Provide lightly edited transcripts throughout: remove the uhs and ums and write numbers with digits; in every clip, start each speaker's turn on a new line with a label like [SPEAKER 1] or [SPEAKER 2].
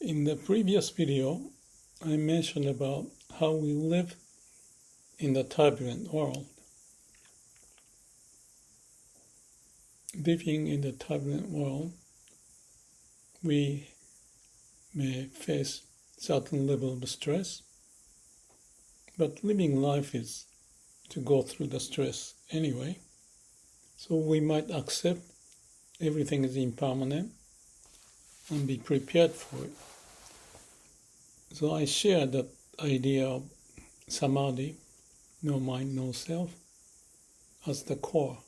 [SPEAKER 1] In the previous video, I mentioned about how we live in the turbulent world. Living in the turbulent world, we may face certain level of stress, but living life is to go through the stress anyway. So we might accept everything is impermanent and be prepared for it. So I share that idea of Samadhi, no mind, no self, as the core.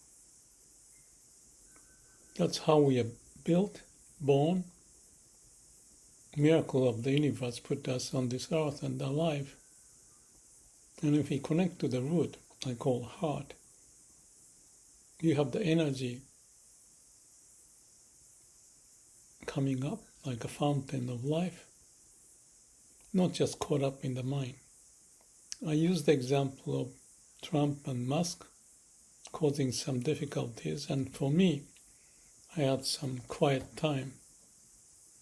[SPEAKER 1] That's how we are built, born. Miracle of the universe put us on this earth and alive. And if we connect to the root, I call heart, you have the energy coming up like a fountain of life, not just caught up in the mind. I use the example of Trump and Musk causing some difficulties, and for me, I had some quiet time.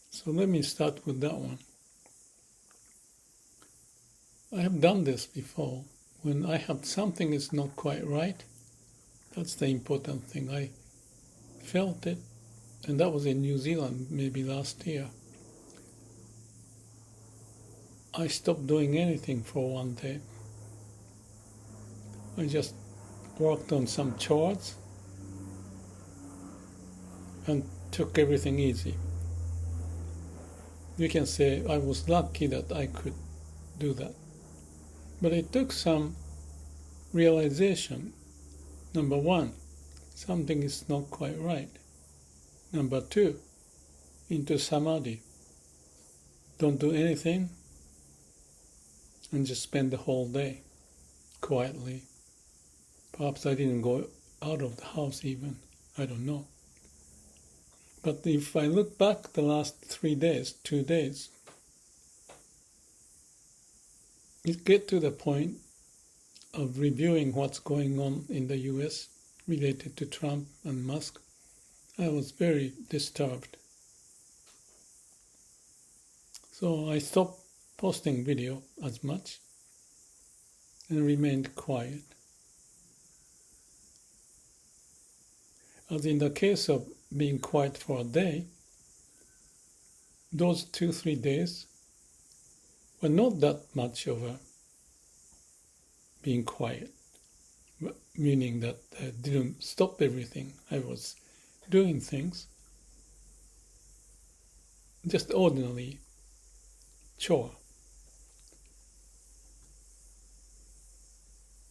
[SPEAKER 1] So let me start with that one. I have done this before. When I have something is not quite right, that's the important thing. I felt it, and that was in New Zealand maybe last year. I stopped doing anything for one day. I just worked on some chores and took everything easy. You can say I was lucky that I could do that. But it took some realization. Number one, something is not quite right. Number two, into Samadhi. Don't do anything and just spend the whole day quietly. Perhaps I didn't go out of the house even. I don't know. But if I look back the last 2 days, it get to the point of reviewing what's going on in the US related to Trump and Musk. I was very disturbed. So I stopped posting video as much and remained quiet. As in the case of being quiet for a day, those 2-3 days were not that much of a being quiet, meaning that I didn't stop everything. I was doing things, just ordinarily chore.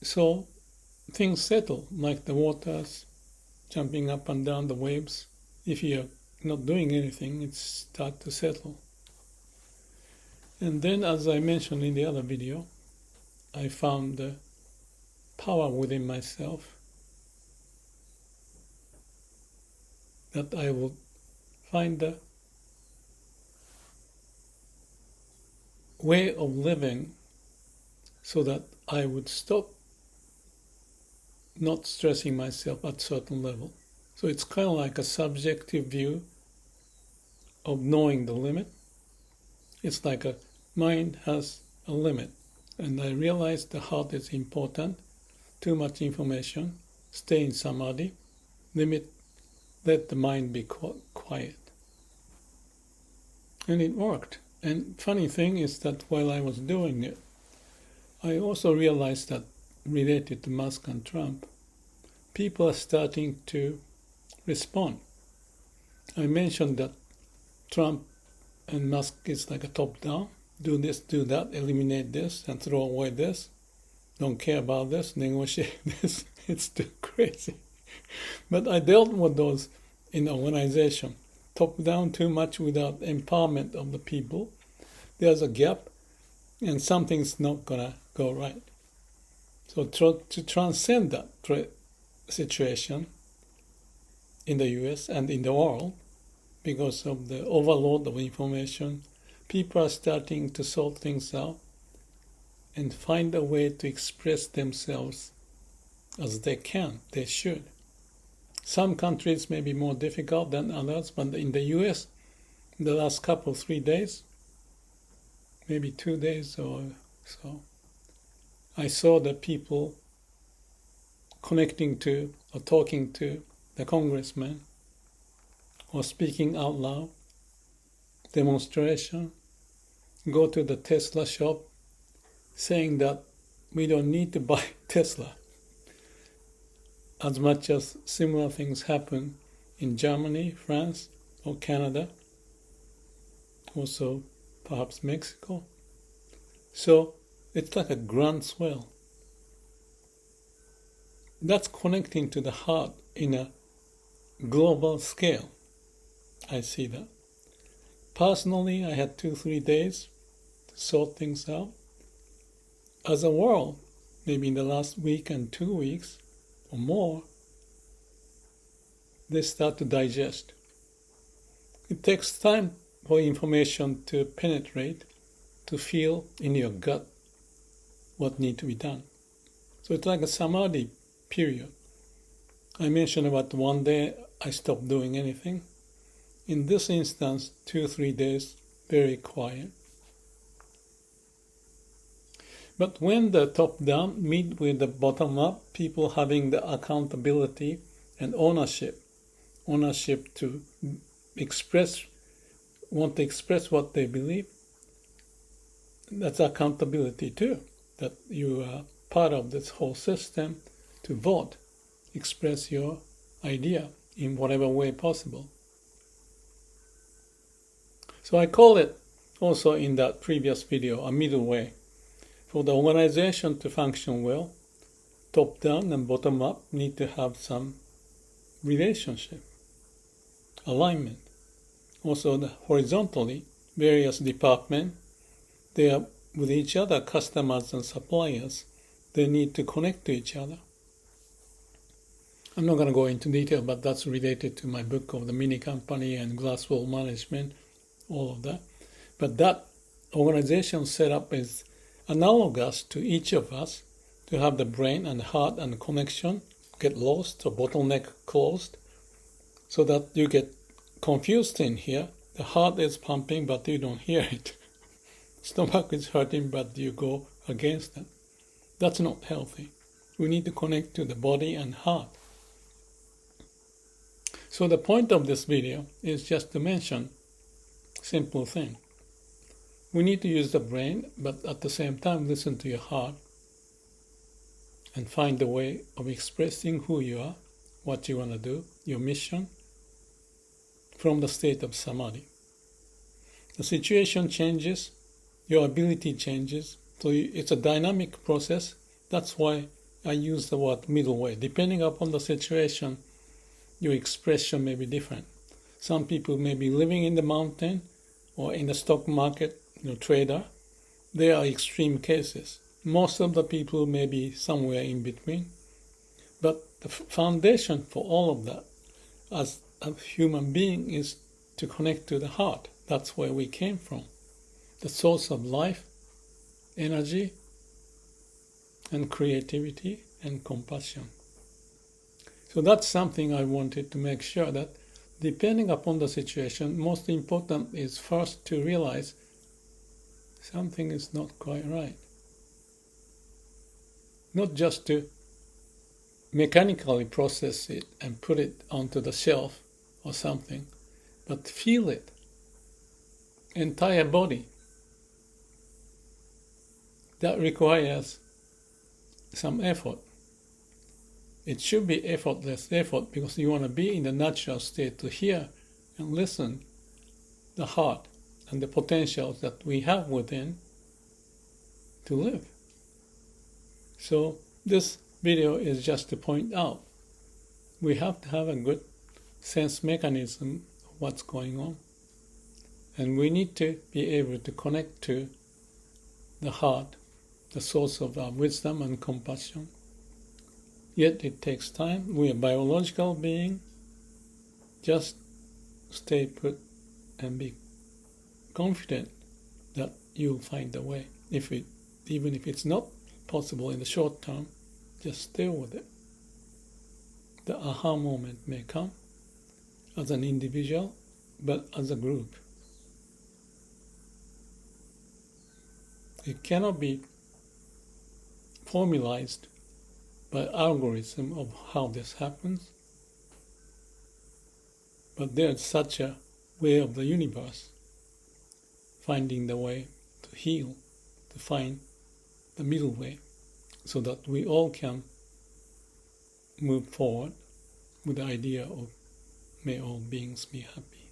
[SPEAKER 1] So things settle, like the waters jumping up and down the waves. If you're not doing anything, it starts to settle. And then, as I mentioned in the other video, I found the power within myself that I will find the way of living so that I would stop not stressing myself at a certain level. So it's kind of like a subjective view of knowing the limit. It's like a mind has a limit, and I realized the heart is important. Too much information, stay in Samadhi, let the mind be quiet. And it worked. And funny thing is that while I was doing it, I also realized that related to Musk and Trump, people are starting to respond. I mentioned that Trump and Musk is like a top-down. Do this, do that, eliminate this, and throw away this. Don't care about this, negotiate this. It's too crazy. But I dealt with those in organization. Top-down too much without empowerment of the people. There's a gap, and something's not going to go right. So to transcend that situation in the US and in the world, because of the overload of information, people are starting to sort things out and find a way to express themselves as they can, they should. Some countries may be more difficult than others, but in the US, in the last 3 days, maybe 2 days or so, I saw the people connecting to or talking to the congressman or speaking out loud, demonstration, go to the Tesla shop saying that we don't need to buy Tesla. As much as similar things happen in Germany, France, or Canada, also perhaps Mexico. So it's like a groundswell. That's connecting to the heart in a global scale. I see that. Personally, I had 2-3 days to sort things out. As a world, maybe in the last week and 2 weeks or more, they start to digest. It takes time for information to penetrate, to feel in your gut what needs to be done. So it's like a Samadhi period. I mentioned about one day I stopped doing anything. In this instance, 2-3 days, very quiet. But when the top-down meet with the bottom-up, people having the accountability and ownership to want to express what they believe, that's accountability too, that you are part of this whole system to vote, express your idea in whatever way possible. So I call it also in that previous video a middle way. For the organization to function well, top down and bottom up need to have some relationship, alignment. Also horizontally, various departments, they are with each other, customers and suppliers, they need to connect to each other. I'm not going to go into detail, but that's related to my book of the mini company and glasswall management, all of that. But that organization setup is analogous to each of us to have the brain and heart and connection get lost or bottleneck closed so that you get confused in here. The heart is pumping but you don't hear it. Stomach is hurting but you go against it. That's not healthy. We need to connect to the body and heart. So the point of this video is just to mention simple thing. We need to use the brain, but at the same time listen to your heart and find a way of expressing who you are, what you want to do, your mission, from the state of Samadhi. The situation changes, your ability changes, so it's a dynamic process. That's why I use the word middle way. Depending upon the situation, your expression may be different. Some people may be living in the mountain or in the stock market, trader. They are extreme cases. Most of the people may be somewhere in between. But the foundation for all of that as a human being is to connect to the heart. That's where we came from. The source of life, energy, and creativity and compassion. So that's something I wanted to make sure that depending upon the situation, most important is first to realize something is not quite right. Not just to mechanically process it and put it onto the shelf or something, but feel it. Entire body. That requires some effort. It should be effortless effort because you want to be in the natural state to hear and listen the heart and the potentials that we have within to live. So this video is just to point out we have to have a good sense mechanism of what's going on, and we need to be able to connect to the heart, the source of our wisdom and compassion. Yet it takes time. We are biological beings. Just stay put and be confident that you'll find a way. Even if it's not possible in the short term, just stay with it. The aha moment may come as an individual, but as a group. It cannot be formalized by algorithm of how this happens, but there's such a way of the universe, finding the way to heal, to find the middle way, so that we all can move forward with the idea of may all beings be happy.